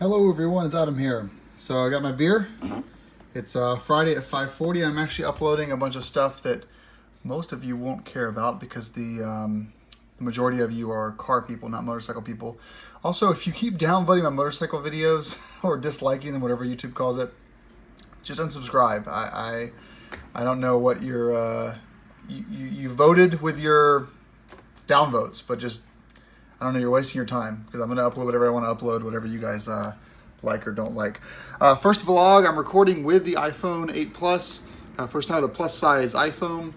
Hello everyone, it's Adam here. So I got my beer. It's Friday at 5:40. I'm actually uploading a bunch of stuff that most of you won't care about because the majority of you are car people, not motorcycle people. Also, if you keep downvoting my motorcycle videos or disliking them, whatever YouTube calls it, just unsubscribe. I don't know what your you voted with your downvotes, but just I don't know, you're wasting your time because I'm going to upload whatever I want to upload, whatever you guys like or don't like. First vlog, I'm recording with the iPhone 8 Plus. First time with a plus size iPhone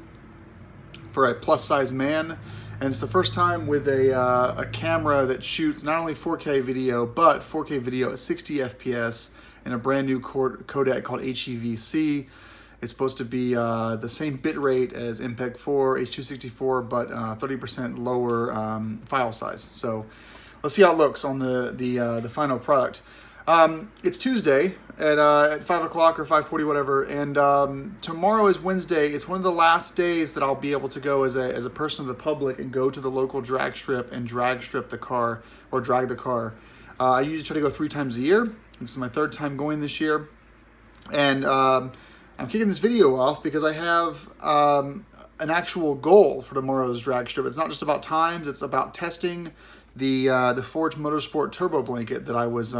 for a plus size man. And it's the first time with a camera that shoots not only 4K video, but 4K video at 60 FPS in a brand new codec called HEVC. It's supposed to be the same bit rate as MPEG-4, H.264, but 30% lower file size. So let's see how it looks on the final product. It's Tuesday at 5 o'clock or 5:40, whatever, and tomorrow is Wednesday. It's one of the last days that I'll be able to go as a person of the public and go to the local drag strip and drag strip the car or drag the car. I usually try to go 3 times a year. This is my 3rd time going this year, and I'm kicking this video off because I have an actual goal for tomorrow's drag strip. It's not just about times; it's about testing the Forge Motorsport turbo blanket that I was.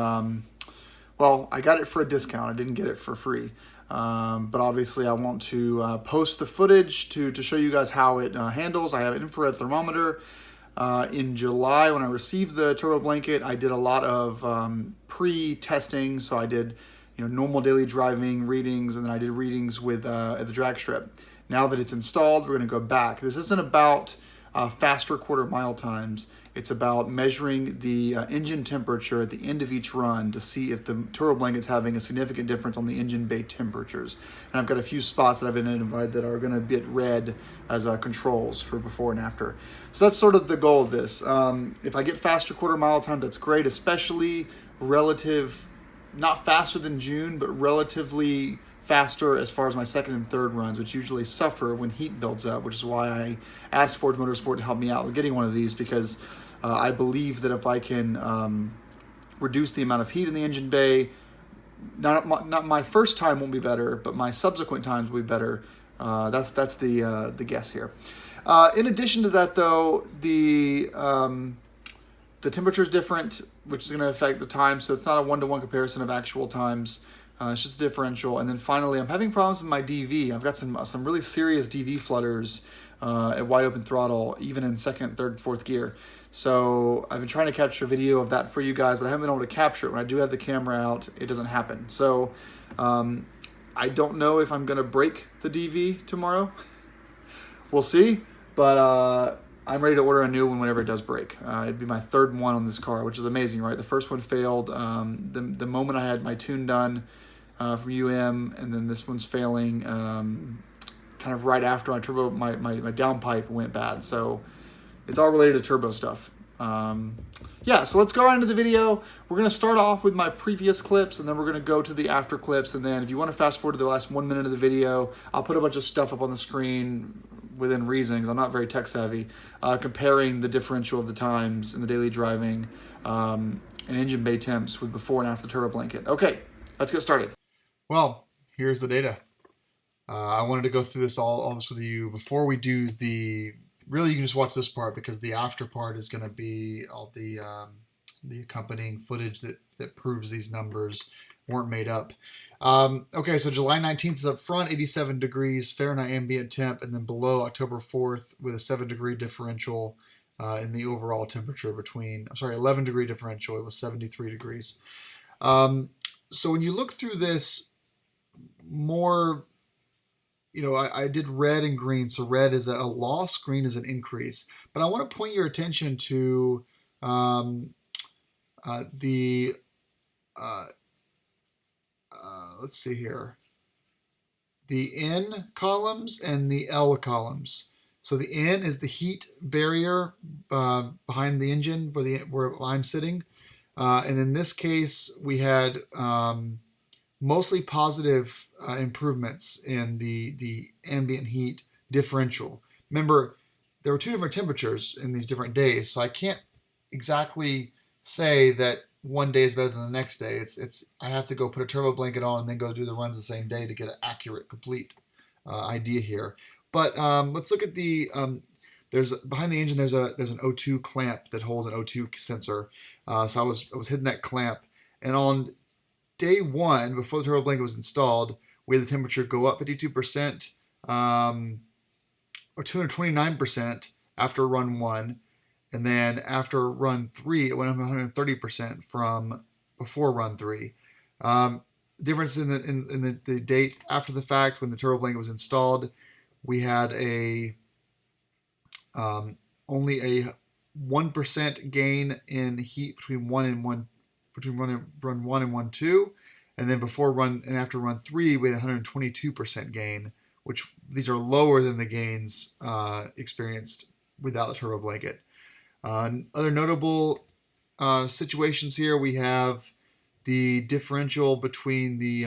Well, I got it for a discount. I didn't get it for free, but obviously I want to post the footage to show you guys how it handles. I have an infrared thermometer. In July, when I received the turbo blanket, I did a lot of pre-testing. So I did normal daily driving readings, and then I did readings with at the drag strip. Now that it's installed, we're going to go back. This isn't about faster quarter mile times. It's about measuring the engine temperature at the end of each run to see if the turbo blanket's having a significant difference on the engine bay temperatures. And I've got a few spots that I've identified that are going to get red as controls for before and after. So that's sort of the goal of this. If I get faster quarter mile time, that's great, especially relative, not faster than June, but relatively faster as far as my 2nd and 3rd runs, which usually suffer when heat builds up, which is why I asked Forge Motorsport to help me out with getting one of these, because I believe that if I can reduce the amount of heat in the engine bay, not my first time won't be better, but my subsequent times will be better. That's the guess here. In addition to that, though, the temperature is different, which is going to affect the time, so it's not a 1-to-1 comparison of actual times. It's just a differential. And then finally, I'm having problems with my DV. I've got some really serious DV flutters at wide open throttle, even in 2nd, 3rd, 4th gear. So I've been trying to capture video of that for you guys, but I haven't been able to capture it. When I do have the camera out, it doesn't happen. So I don't know if I'm going to break the DV tomorrow. We'll see. But I'm ready to order a new one whenever it does break. It'd be my 3rd one on this car, which is amazing, right? The first one failed the moment I had my tune done from UM, and then this one's failing kind of right after my turbo, my downpipe went bad. So it's all related to turbo stuff. Yeah, so let's go right into the video. We're going to start off with my previous clips, and then we're going to go to the after clips. And then if you want to fast forward to the last 1 minute of the video, I'll put a bunch of stuff up on the screen within reason, because I'm not very tech savvy, comparing the differential of the times in the daily driving and engine bay temps with before and after the turbo blanket. Okay, let's get started. Well, here's the data. I wanted to go through this all this with you before we do the. Really, you can just watch this part, because the after part is going to be all the accompanying footage that proves these numbers weren't made up. Okay, so July 19th is up front, 87 degrees Fahrenheit ambient temp, and then below October 4th with a 7-degree differential in the overall temperature between, 11-degree differential, it was 73 degrees. So when you look through this more, I did red and green, so red is a loss, green is an increase. But I want to point your attention to let's see here, the N columns and the L columns. So the N is the heat barrier behind the engine where I'm sitting. And in this case, we had mostly positive improvements in the ambient heat differential. Remember, there were 2 different temperatures in these different days, so I can't exactly say that one day is better than the next day. I have to go put a turbo blanket on and then go do the runs the same day to get an accurate, complete idea here. But let's look at the there's behind the engine. There's an O2 clamp that holds an O2 sensor. So I was hitting that clamp, and on day one, before the turbo blanket was installed, we had the temperature go up 52%, or 229% after run one, and then after run three, it went up 130% from before run three. Difference in the date after the fact when the turbo blanket was installed, we had only a 1% gain in heat between run one and run two, and then before run and after run three, we had 122% gain, which these are lower than the gains experienced without the turbo blanket. Other notable situations here, we have the differential between the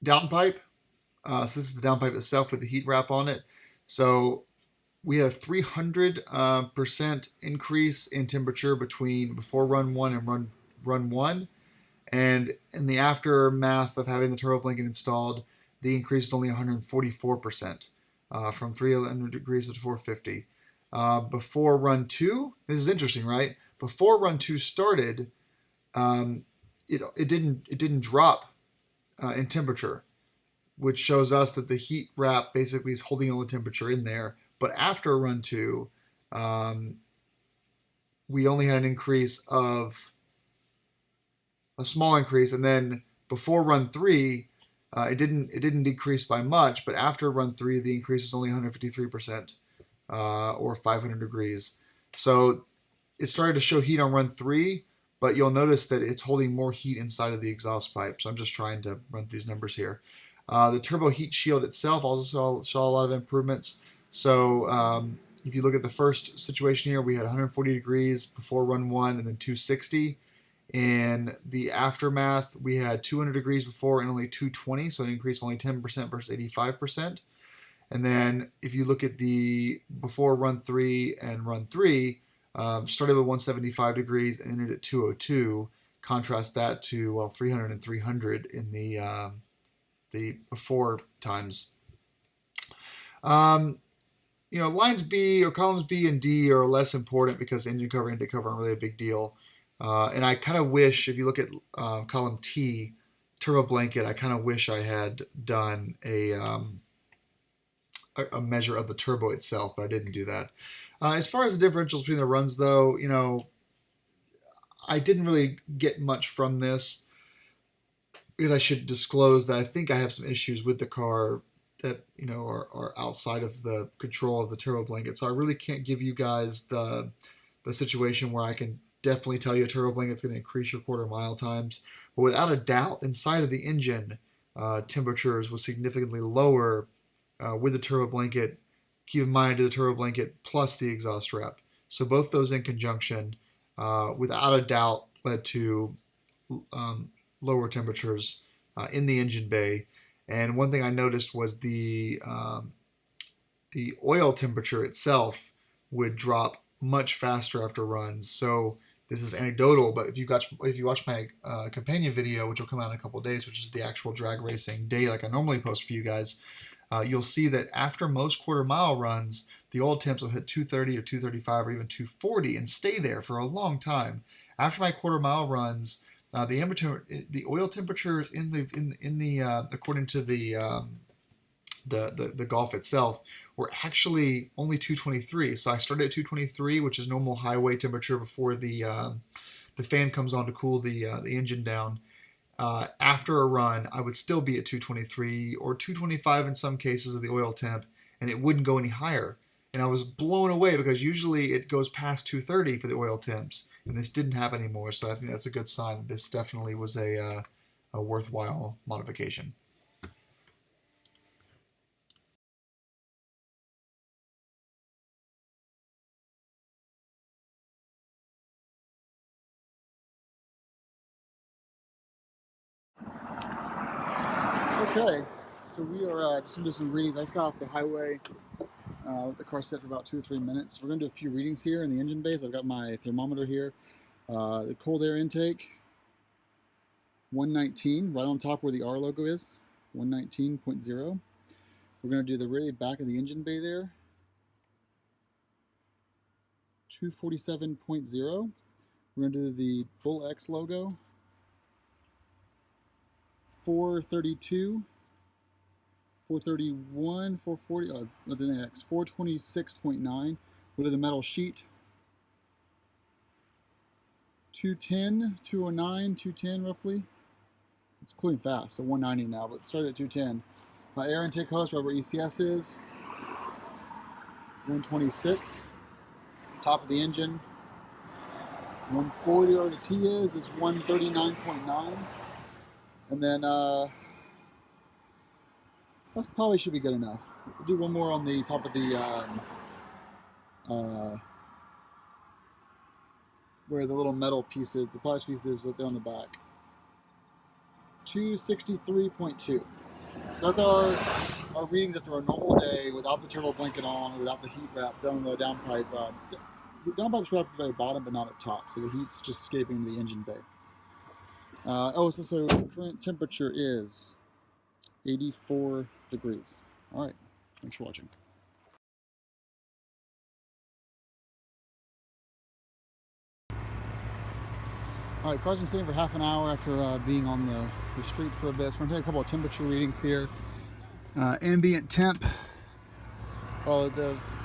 downpipe. So this is the downpipe itself with the heat wrap on it. So we had a 300% increase in temperature between before run one and run one. And in the aftermath of having the turbo blanket installed, the increase is only 144%, from 300 degrees to 450. Before run two, this is interesting, right? Before run two started, it didn't drop in temperature, which shows us that the heat wrap basically is holding all the temperature in there. But after run two, we only had an increase of a small increase, and then before run three, it didn't decrease by much. But after run three, the increase was only 153%, or 500 degrees. So it started to show heat on run three, but you'll notice that it's holding more heat inside of the exhaust pipe. So I'm just trying to run these numbers here. The turbo heat shield itself also saw a lot of improvements. So if you look at the first situation here, we had 140 degrees before run one and then 260. In the aftermath, we had 200 degrees before and only 220, so an increase of only 10% versus 85%. And then if you look at the before run three and run three, started with 175 degrees and ended at 202. Contrast that to 300 and 300 in the before times. Lines B or columns B and D are less important because engine cover and intake cover aren't really a big deal. And I kind of wish, if you look at column T, turbo blanket, I kind of wish I had done a measure of the turbo itself, but I didn't do that. As far as the differentials between the runs, though, I didn't really get much from this, because I should disclose that I think I have some issues with the car that are outside of the control of the turbo blanket. So I really can't give you guys the situation where I can definitely tell you a turbo blanket is going to increase your quarter mile times. But without a doubt, inside of the engine, temperatures was significantly lower with the turbo blanket. Keep in mind, the turbo blanket plus the exhaust wrap. So both those in conjunction, without a doubt, led to lower temperatures in the engine bay. And one thing I noticed was the oil temperature itself would drop much faster after runs. So this is anecdotal, but if you watch my companion video, which will come out in a couple of days, which is the actual drag racing day like I normally post for you guys, you'll see that after most quarter mile runs, the oil temps will hit 230 or 235 or even 240 and stay there for a long time. After my quarter mile runs, the oil temperatures in the according to the Gulf itself were actually only 223. So I started at 223, which is normal highway temperature before the fan comes on to cool the engine down. After a run, I would still be at 223 or 225 in some cases of the oil temp, and it wouldn't go any higher. And I was blown away because usually it goes past 230 for the oil temps, and this didn't happen anymore. So I think that's a good sign. This definitely was a worthwhile modification. Okay, so we are just into some greens. I just got off the highway. Let the car sit for about 2 or 3 minutes. We're going to do a few readings here in the engine bay. So I've got my thermometer here. The cold air intake, 119, right on top where the R logo is, 119.0. We're going to do the really back of the engine bay there, 247.0. We're going to do the Bull X logo, 432, 431, 440, the next, 426.9. We'll do the metal sheet, 210, 209, 210 roughly. It's cooling fast, so 190 now, but started at 210. Air intake hose, right where ECS is, 126. Top of the engine, 140 where the T is 139.9. And then that probably should be good enough. We'll do one more on the top of the where the little metal piece is, the plastic piece is right there on the back. 263.2. So that's our readings after our normal day without the turbo blanket on, without the heat wrap down the downpipe. The downpipe's right up at the very bottom, but not up top, so the heat's just escaping the engine bay. So current temperature is 84 degrees. All right, thanks for watching. All right, car's been sitting for half an hour after being on the street for a bit. So we're gonna take a couple of temperature readings here. Ambient temp, well, it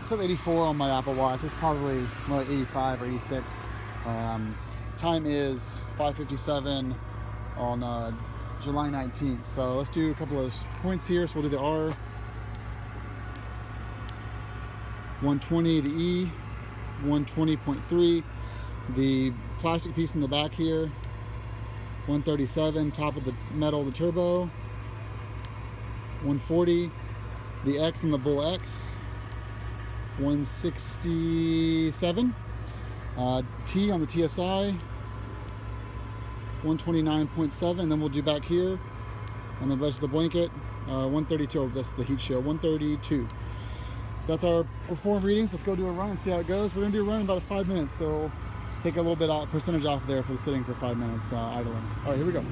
says 84 on my Apple Watch. It's probably like 85 or 86. Time is 5:57 on July 19th. So let's do a couple of points here. So we'll do the R, 120, the E, 120.3. The plastic piece in the back here, 137, top of the metal, the turbo, 140, the X in the Bull X, 167, T on the TSI, 129.7, then we'll do back here on the rest of the blanket, 132, that's the heat shield, 132. So that's our perform readings. Let's go do a run and see how it goes. We're gonna do a run in about 5 minutes, so take a little bit percentage off there for the sitting for 5 minutes idling. All right, here we go.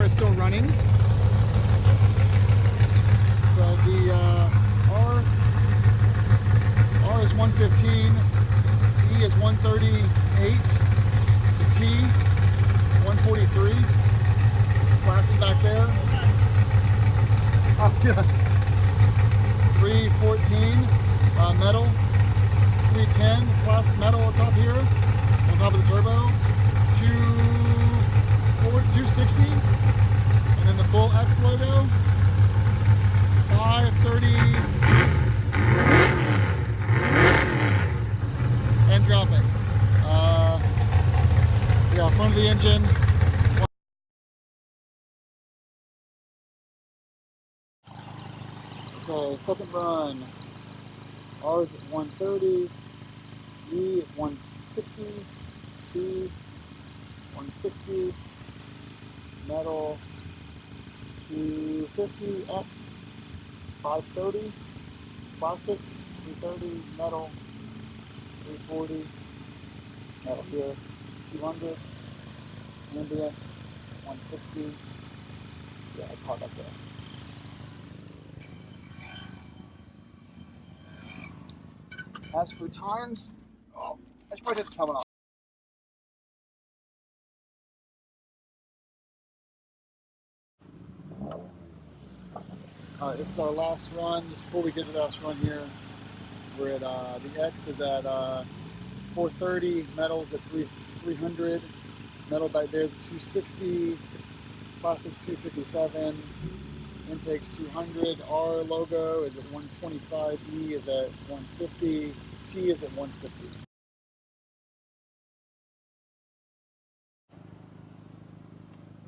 We're still running. So the R is 115, E is 138, the T 143. Plastic back there. Oh, yeah. 314. Metal, 310, plastic metal on top here, on top of the turbo, 260, and then the Bull X logo, 530, and dropping. Yeah, front of the engine. So, second run. R is at 130, E at 160, T 160, metal 250, X 530, plastic 330, metal 340, metal here 200, ambient 160, yeah, I caught up there. As for times, oh, I should probably take this helmet off. Alright, this is our last run. Just before we get to the last run here, we're at, the X is at 430, metal's at 300, metal back there is 260, plastic's 257, intake's 200, R logo is at 125, E is at 150, T is at 150.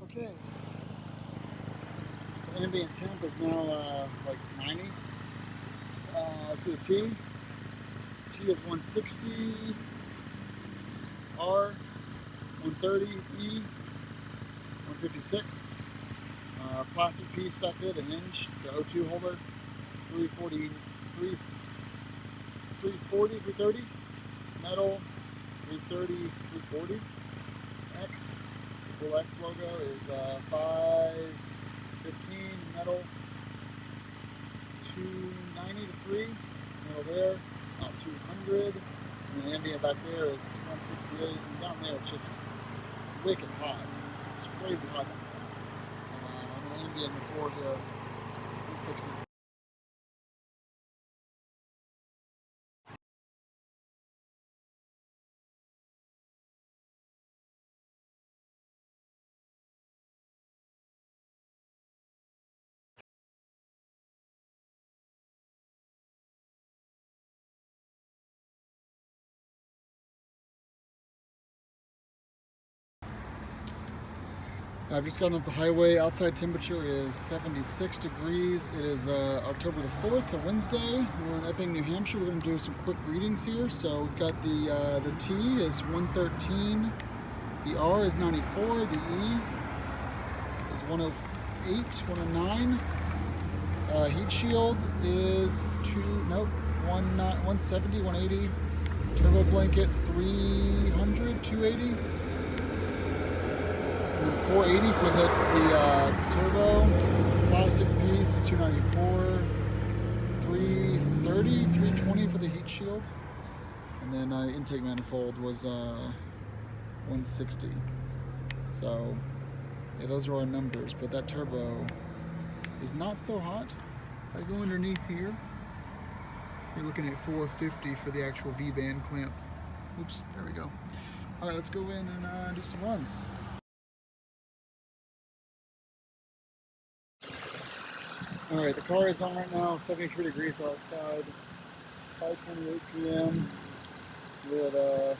Okay. The ambient temp is now like 90 to the T. T is 160, R 130, E 156. Plastic piece back there, the hinge, the O2 holder, 340, 330, metal, 330, 340, X, the full X logo is 515, metal, 290 to 3, metal there, about 200, and the ambient back there is 168, and down there it's just wicked hot. It's crazy hot down there. And the ambient before here, 160. I've just gotten off the highway. Outside temperature is 76 degrees. It is October the 4th, a Wednesday. We're in Epping, New Hampshire. We're going to do some quick readings here. So we've got the T is 113, the R is 94, the E is 108, 109. Heat shield is 170, 180. Turbo blanket 300, 280. 480 for the turbo. Plastic piece is 294. 330, 320 for the heat shield. And then intake manifold was 160. So yeah, those are our numbers, but that turbo is not so hot. If I go underneath here, you're looking at 450 for the actual V-band clamp. Oops, there we go. All right, let's go in and do some runs. Alright, the car is on right now, 73 degrees outside, 5:28 p.m. We're at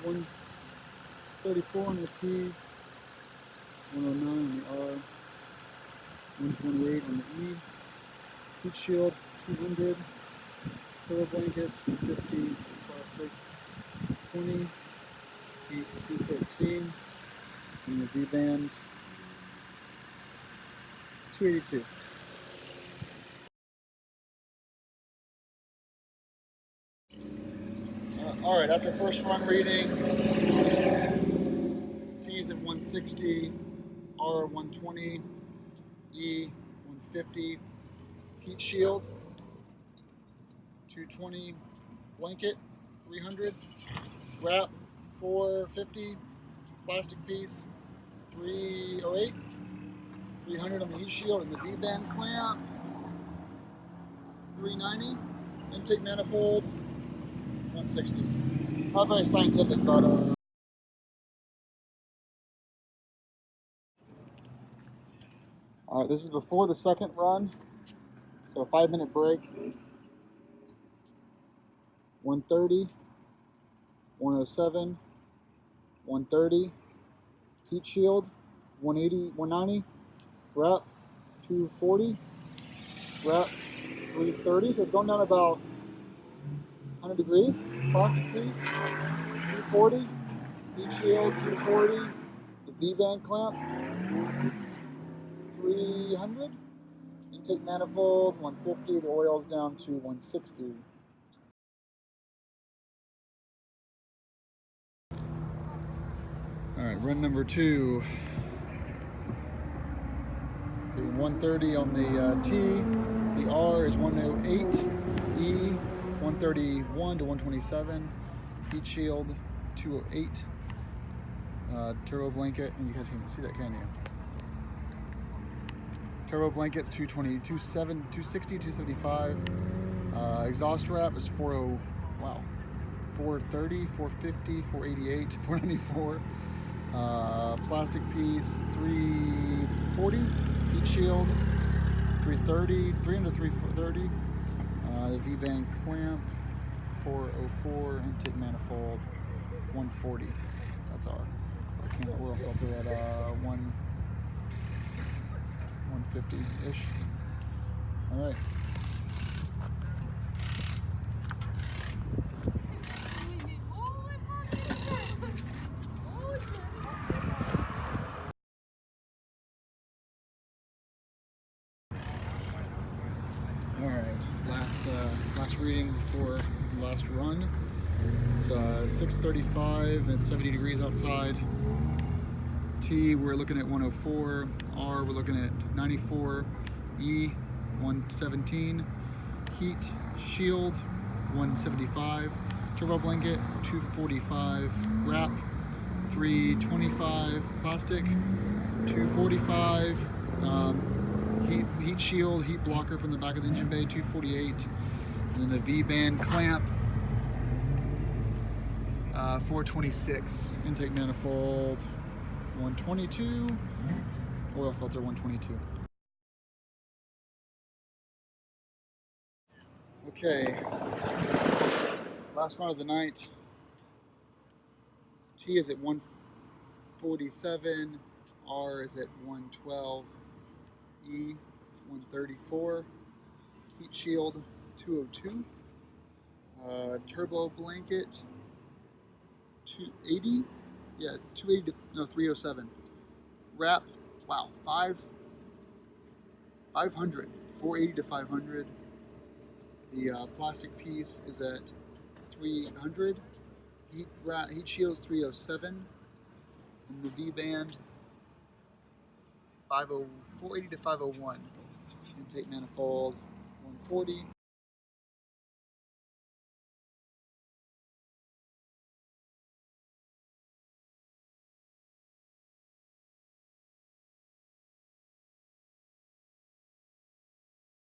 134 on the T, 109 on the R, 128 on the E, heat shield 200, turbo blanket 250, plastic 20, heat 213, and the V-band 282. All right, after first run reading, T is at 160, R 120, E 150, heat shield 220, blanket 300, wrap 450, plastic piece 308. 300 on the heat shield and the V-band clamp, 390, intake manifold, 160. Not very scientific, but all right, this is before the second run, so a 5-minute break. 130, 107, 130, heat shield, 180, 190. Wrap 240, wrap 330, so it's going down about 100 degrees. Plastic piece 240, heat shield 240, the V-band clamp 300, intake manifold 150, the oil's down to 160. All right, run number 2. 130 on the T, the R is 108, E 131 to 127, heat shield 208, turbo blanket, and you guys can't see that, can you? Turbo blanket's 220, 260, 275, exhaust wrap is 430, 450, 488, 494, plastic piece 340, heat shield 330, 300 to 330, the V-band clamp 404, intake manifold 140. That's our can oil filter at 150-ish. All right. All right, last reading before the last run. It's 6:35 and 70 degrees outside. T, we're looking at 104. R, we're looking at 94. E, 117. Heat shield, 175. Turbo blanket, 245. Wrap, 325. Plastic, 245. Heat shield, heat blocker from the back of the engine bay, 248. And then the V-band clamp, 426. Intake manifold, 122. Oil filter, 122. Okay, last run of the night. T is at 147, R is at 112, E 134, heat shield 202, turbo blanket 280, yeah, 280 to, no, 307. Wrap, wow, 500, 480 to 500. The plastic piece is at 300. Heat shield is 307. And the V-band 480 to 501. Intake manifold 140.